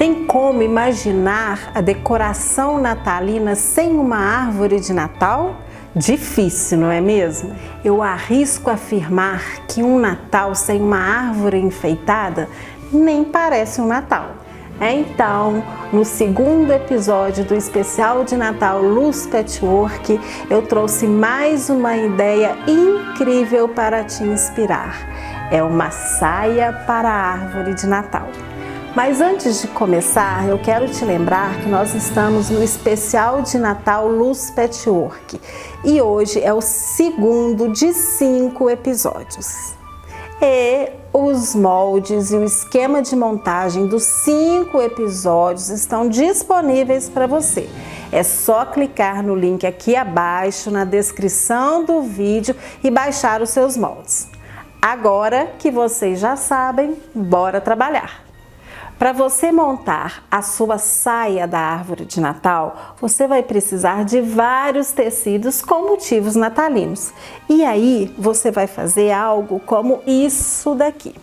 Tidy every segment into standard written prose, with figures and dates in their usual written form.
Tem como imaginar a decoração natalina sem uma árvore de Natal? Difícil, não é mesmo? Eu arrisco afirmar que um Natal sem uma árvore enfeitada nem parece um Natal. Então, no segundo episódio do especial de Natal Luz Patchwork, eu trouxe mais uma ideia incrível para te inspirar. É uma saia para a árvore de Natal. Mas antes de começar, eu quero te lembrar que nós estamos no especial de Natal Luz Patchwork e hoje é o segundo de 5 episódios. E os moldes e o esquema de montagem dos 5 episódios estão disponíveis para você. É só clicar no link aqui abaixo na descrição do vídeo e baixar os seus moldes. Agora que vocês já sabem, bora trabalhar! Para você montar a sua saia da árvore de Natal, você vai precisar de vários tecidos com motivos natalinos. E aí você vai fazer algo como isso daqui.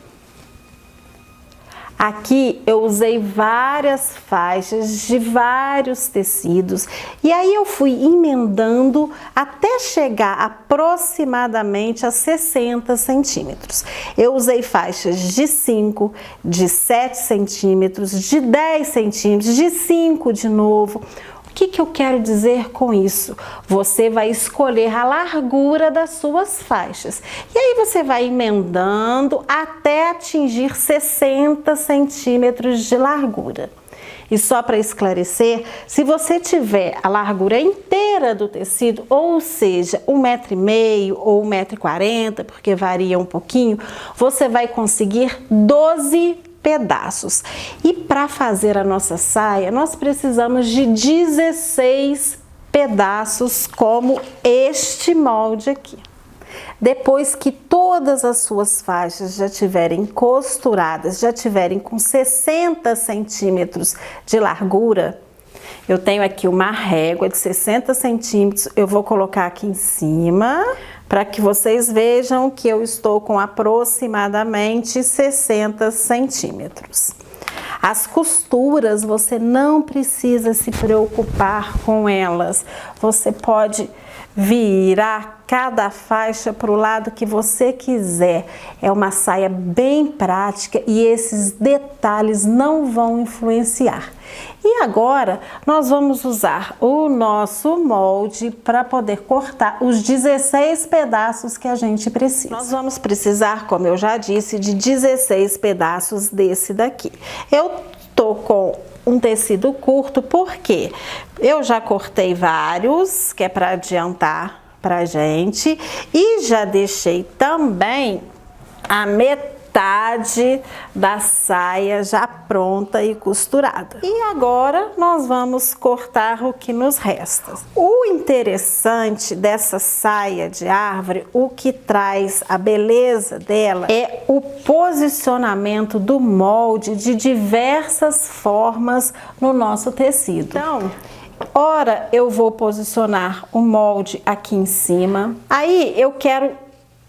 Aqui eu usei várias faixas de vários tecidos e aí eu fui emendando até chegar aproximadamente a 60 centímetros. Eu usei faixas de 5, de 7 centímetros, de 10 centímetros, de 5 de novo. O que eu quero dizer com isso? Você vai escolher a largura das suas faixas. E aí você vai emendando até atingir 60 centímetros de largura. E só para esclarecer, se você tiver a largura inteira do tecido, ou seja, 1,5 m ou 1,40 m, porque varia um pouquinho, você vai conseguir 12 pedaços. E para fazer a nossa saia, nós precisamos de 16 pedaços como este molde aqui. Depois que todas as suas faixas já tiverem costuradas, já tiverem com 60 centímetros de largura, eu tenho aqui uma régua de 60 centímetros, eu vou colocar aqui em cima para que vocês vejam que eu estou com aproximadamente 60 centímetros. As costuras, você não precisa se preocupar com elas. Você pode virar cada faixa para o lado que você quiser. É uma saia bem prática e esses detalhes não vão influenciar. E agora nós vamos usar o nosso molde para poder cortar os 16 pedaços que a gente precisa. Nós vamos precisar, como eu já disse, de 16 pedaços desse daqui. Eu tô com um tecido curto porque eu já cortei vários, que é para adiantar pra gente, e já deixei também a metade da saia já pronta e costurada. E agora nós vamos cortar o que nos resta. O interessante dessa saia de árvore, o que traz a beleza dela, é o posicionamento do molde de diversas formas no nosso tecido. Então, ora eu vou posicionar o molde aqui em cima, aí eu quero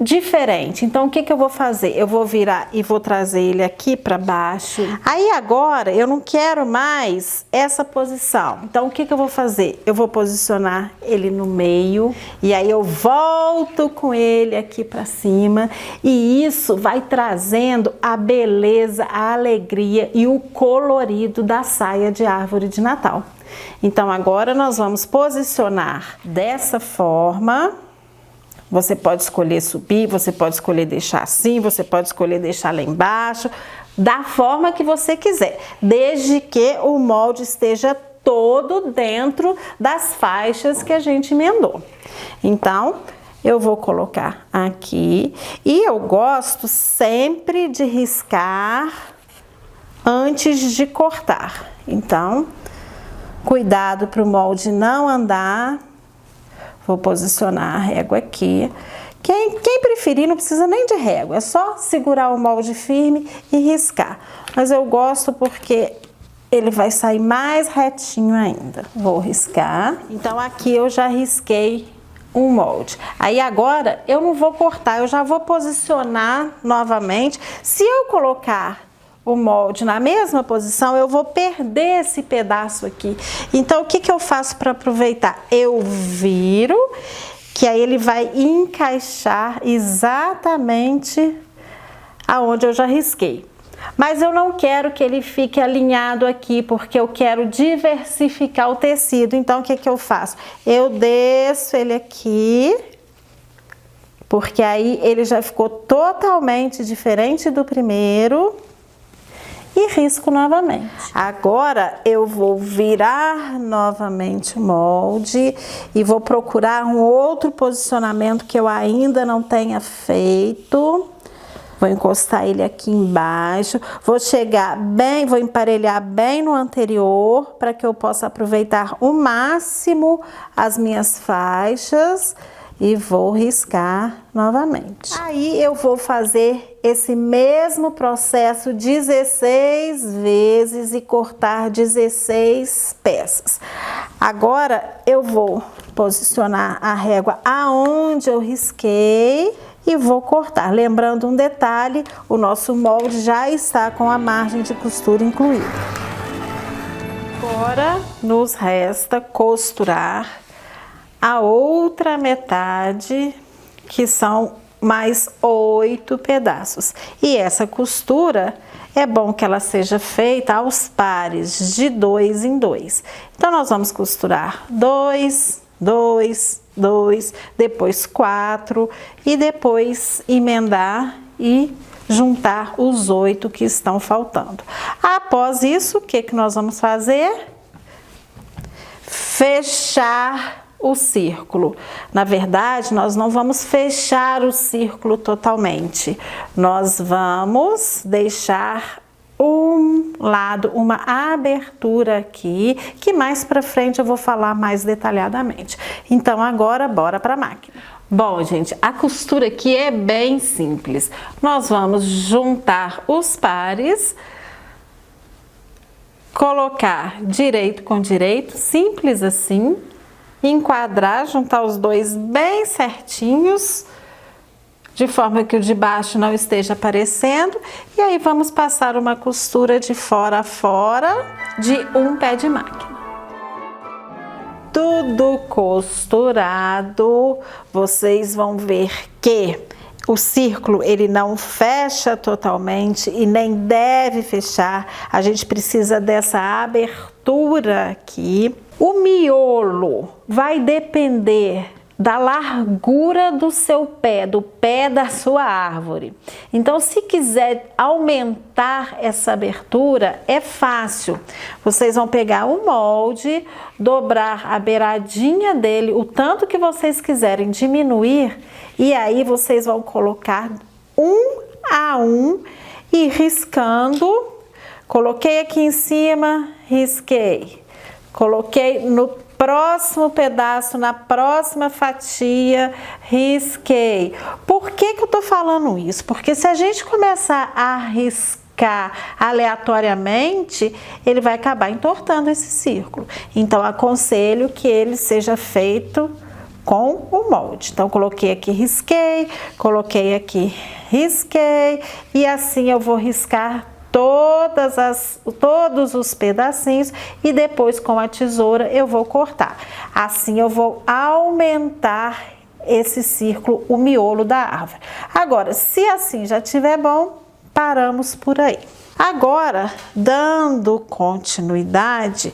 diferente, então o que eu vou fazer? Eu vou virar e vou trazer ele aqui para baixo. Aí agora eu não quero mais essa posição, então o que eu vou fazer? Eu vou posicionar ele no meio e aí eu volto com ele aqui para cima e isso vai trazendo a beleza, a alegria e o colorido da saia de árvore de Natal. Então agora nós vamos posicionar dessa forma. Você pode escolher subir, você pode escolher deixar assim, você pode escolher deixar lá embaixo, da forma que você quiser, desde que o molde esteja todo dentro das faixas que a gente emendou. Então, eu vou colocar aqui e eu gosto sempre de riscar antes de cortar. Então, cuidado para o molde não andar. Vou posicionar a régua aqui. Quem preferir não precisa nem de régua, é só segurar o molde firme e riscar. Mas eu gosto porque ele vai sair mais retinho ainda. Vou riscar. Então aqui eu já risquei um molde. Aí agora eu não vou cortar, eu já vou posicionar novamente. Se eu colocar o molde na mesma posição, eu vou perder esse pedaço aqui. Então, o que que eu faço para aproveitar? Eu viro, que aí ele vai encaixar exatamente aonde eu já risquei. Mas eu não quero que ele fique alinhado aqui, porque eu quero diversificar o tecido. Então, o que que eu faço? Eu desço ele aqui, porque aí ele já ficou totalmente diferente do primeiro. E risco novamente. Agora eu vou virar novamente o molde e vou procurar um outro posicionamento que eu ainda não tenha feito. Vou encostar ele aqui embaixo, vou chegar bem, vou emparelhar bem no anterior para que eu possa aproveitar o máximo as minhas faixas. E vou riscar novamente. Aí eu vou fazer esse mesmo processo 16 vezes e cortar 16 peças. Agora eu vou posicionar a régua aonde eu risquei e vou cortar. Lembrando um detalhe, o nosso molde já está com a margem de costura incluída. Agora nos resta costurar a outra metade, que são mais 8 pedaços. E essa costura é bom que ela seja feita aos pares, de 2 em 2. Então, nós vamos costurar 2, 2, 2, depois 4 e depois emendar e juntar os 8 que estão faltando. Após isso, o que que nós vamos fazer? Fechar o círculo. Na verdade, nós não vamos fechar o círculo totalmente. Nós vamos deixar um lado, uma abertura aqui, que mais pra frente eu vou falar mais detalhadamente. Então, agora, bora pra máquina. Bom, gente, a costura aqui é bem simples. Nós vamos juntar os pares, colocar direito com direito, simples assim, enquadrar, juntar os dois bem certinhos, de forma que o de baixo não esteja aparecendo, e aí vamos passar uma costura de fora a fora de um pé de máquina. Tudo costurado, vocês vão ver que o círculo ele não fecha totalmente e nem deve fechar, a gente precisa dessa abertura aqui. O miolo vai depender da largura do seu pé, do pé da sua árvore. Então, se quiser aumentar essa abertura, é fácil. Vocês vão pegar o molde, dobrar a beiradinha dele, o tanto que vocês quiserem diminuir, e aí vocês vão colocar um a um e riscando. Coloquei aqui em cima, risquei. Coloquei no próximo pedaço, na próxima fatia, risquei. Por que que eu tô falando isso? Porque se a gente começar a riscar aleatoriamente, ele vai acabar entortando esse círculo. Então, aconselho que ele seja feito com o molde. Então, coloquei aqui, risquei, coloquei aqui, risquei, e assim eu vou riscar todos os pedacinhos e depois com a tesoura eu vou cortar. Assim eu vou aumentar esse círculo, o miolo da árvore. Agora, se assim já estiver bom, paramos por aí. Agora, dando continuidade,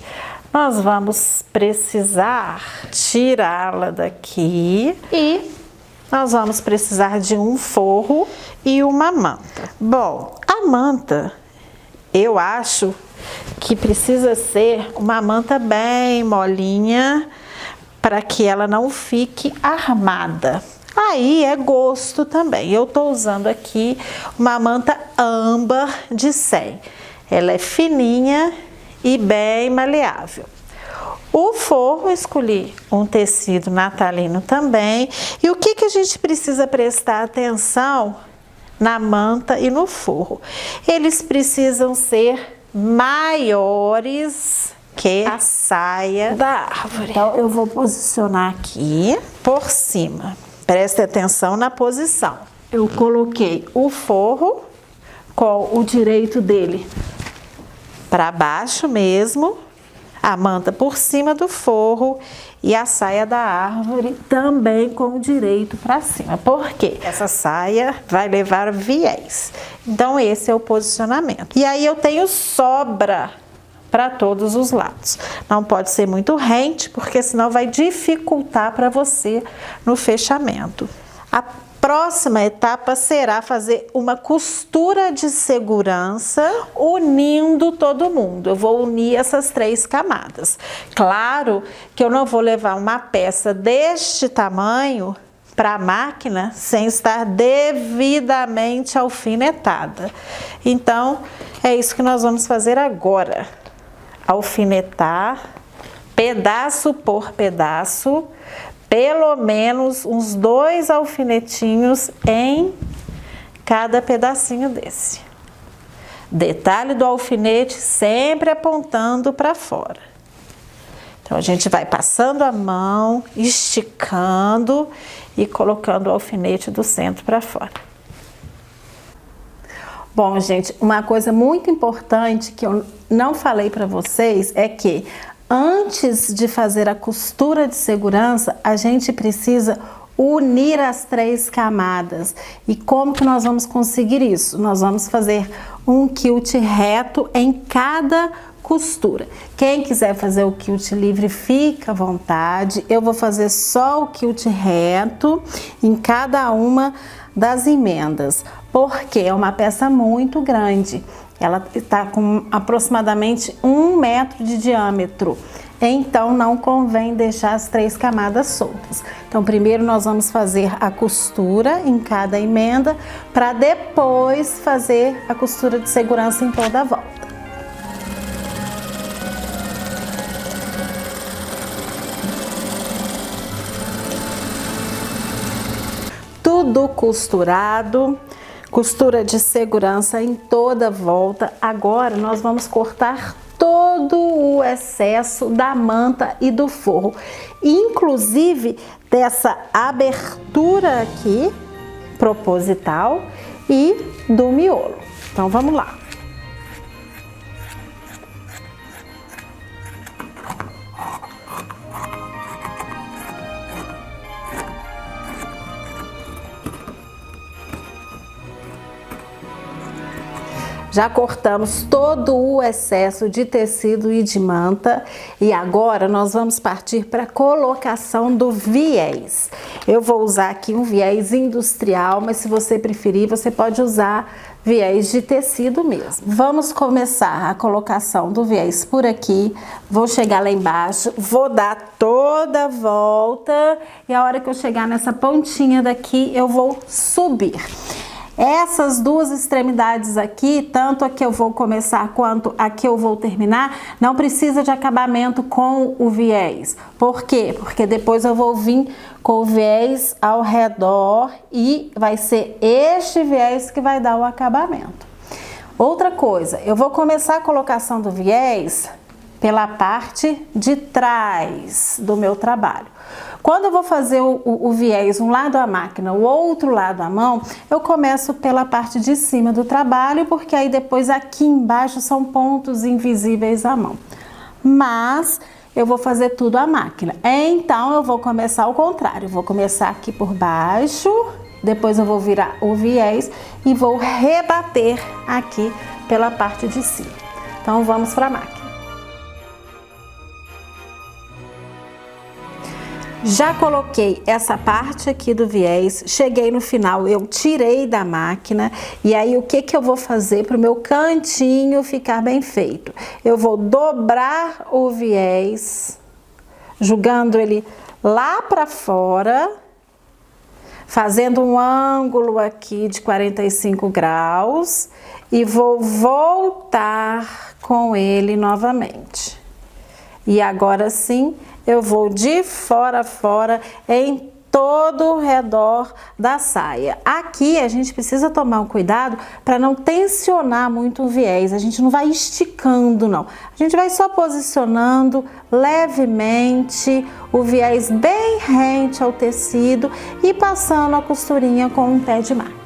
nós vamos precisar tirá-la daqui e nós vamos precisar de um forro e uma manta. Bom, a manta, eu acho que precisa ser uma manta bem molinha para que ela não fique armada. Aí é gosto também. Eu tô usando aqui uma manta âmbar de 100. Ela é fininha e bem maleável. O forro, escolhi um tecido natalino também. E o que que a gente precisa prestar atenção na manta e no forro? Eles precisam ser maiores que a saia da árvore. Então, eu vou posicionar aqui por cima. Preste atenção na posição. Eu coloquei o forro, com o direito dele para baixo mesmo, a manta por cima do forro e a saia da árvore também com o direito para cima. Por quê? Essa saia vai levar viés. Então esse é o posicionamento. E aí eu tenho sobra para todos os lados. Não pode ser muito rente, porque senão vai dificultar para você no fechamento. A próxima etapa será fazer uma costura de segurança unindo todo mundo. Eu vou unir essas 3 camadas. Claro que eu não vou levar uma peça deste tamanho para a máquina sem estar devidamente alfinetada. Então, é isso que nós vamos fazer agora. Alfinetar, pedaço por pedaço, pelo menos uns 2 alfinetinhos em cada pedacinho desse. Detalhe do alfinete sempre apontando para fora. Então a gente vai passando a mão, esticando e colocando o alfinete do centro para fora. Bom, gente, uma coisa muito importante que eu não falei para vocês é que antes de fazer a costura de segurança, a gente precisa unir as 3 camadas. E como que nós vamos conseguir isso? Nós vamos fazer um quilt reto em cada costura. Quem quiser fazer o quilt livre, fica à vontade. Eu vou fazer só o quilt reto em cada uma das emendas, porque é uma peça muito grande. Ela está com aproximadamente 1 metro de diâmetro, então não convém deixar as 3 camadas soltas. Então primeiro nós vamos fazer a costura em cada emenda, para depois fazer a costura de segurança em toda a volta. Tudo costurado, costura de segurança em toda a volta. Agora nós vamos cortar todo o excesso da manta e do forro, inclusive dessa abertura aqui, proposital, e do miolo. Então vamos lá. Já cortamos todo o excesso de tecido e de manta e agora nós vamos partir para a colocação do viés. Eu vou usar aqui um viés industrial, mas se você preferir, você pode usar viés de tecido mesmo. Vamos começar a colocação do viés por aqui. Vou chegar lá embaixo, vou dar toda a volta e a hora que eu chegar nessa pontinha daqui, eu vou subir. Essas 2 extremidades aqui, tanto a que eu vou começar quanto a que eu vou terminar, não precisa de acabamento com o viés. Por quê? Porque depois eu vou vir com o viés ao redor e vai ser este viés que vai dar o acabamento. Outra coisa, eu vou começar a colocação do viés pela parte de trás do meu trabalho. Quando eu vou fazer o viés, um lado à máquina, o outro lado à mão, eu começo pela parte de cima do trabalho, porque aí depois aqui embaixo são pontos invisíveis à mão. Mas eu vou fazer tudo à máquina. Então eu vou começar ao contrário, eu vou começar aqui por baixo, depois eu vou virar o viés e vou rebater aqui pela parte de cima. Então vamos para a máquina. Já coloquei essa parte aqui do viés, cheguei no final, eu tirei da máquina e aí o que eu vou fazer para o meu cantinho ficar bem feito? Eu vou dobrar o viés, jogando ele lá para fora, fazendo um ângulo aqui de 45 graus e vou voltar com ele novamente. E agora sim, eu vou de fora a fora em todo o redor da saia. Aqui a gente precisa tomar um cuidado para não tensionar muito o viés, a gente não vai esticando não, a gente vai só posicionando levemente o viés bem rente ao tecido e passando a costurinha com um pé de máquina.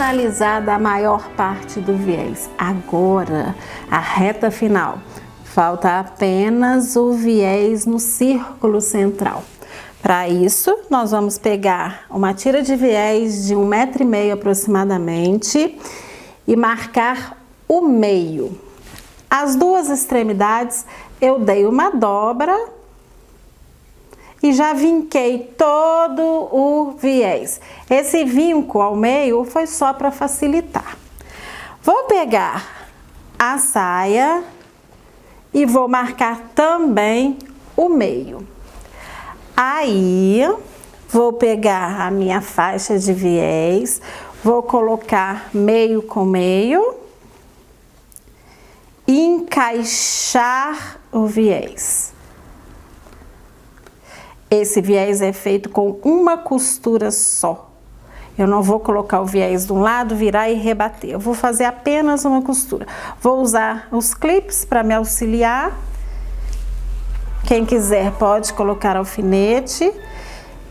finalizada a maior parte do viés. Agora, a reta final. Falta apenas o viés no círculo central. Para isso, nós vamos pegar uma tira de viés de 1,5 m aproximadamente e marcar o meio. As duas extremidades eu dei uma dobra e já vinquei todo o viés. Esse vinco ao meio foi só para facilitar. Vou pegar a saia e vou marcar também o meio. Aí, vou pegar a minha faixa de viés, vou colocar meio com meio e encaixar o viés. Esse viés é feito com uma costura só. Eu não vou colocar o viés de um lado, virar e rebater. Eu vou fazer apenas uma costura. Vou usar os clips para me auxiliar. Quem quiser pode colocar alfinete.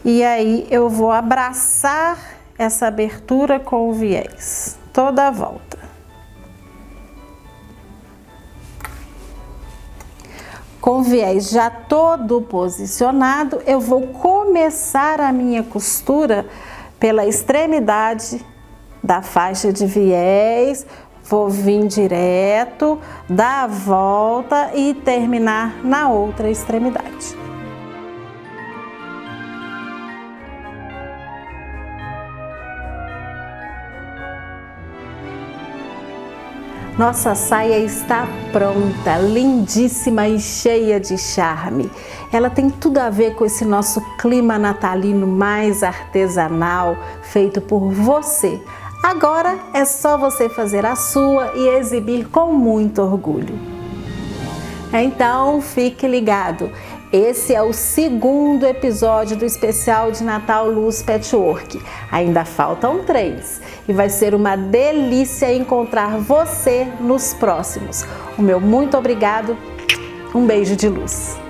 E aí eu vou abraçar essa abertura com o viés, toda a volta. Com o viés já todo posicionado, eu vou começar a minha costura pela extremidade da faixa de viés, vou vir direto, dar a volta e terminar na outra extremidade. Nossa saia está pronta, lindíssima e cheia de charme. Ela tem tudo a ver com esse nosso clima natalino mais artesanal, feito por você. Agora é só você fazer a sua e exibir com muito orgulho. Então fique ligado, esse é o segundo episódio do especial de Natal Luz Patchwork. Ainda faltam 3 e vai ser uma delícia encontrar você nos próximos. O meu muito obrigado, um beijo de luz.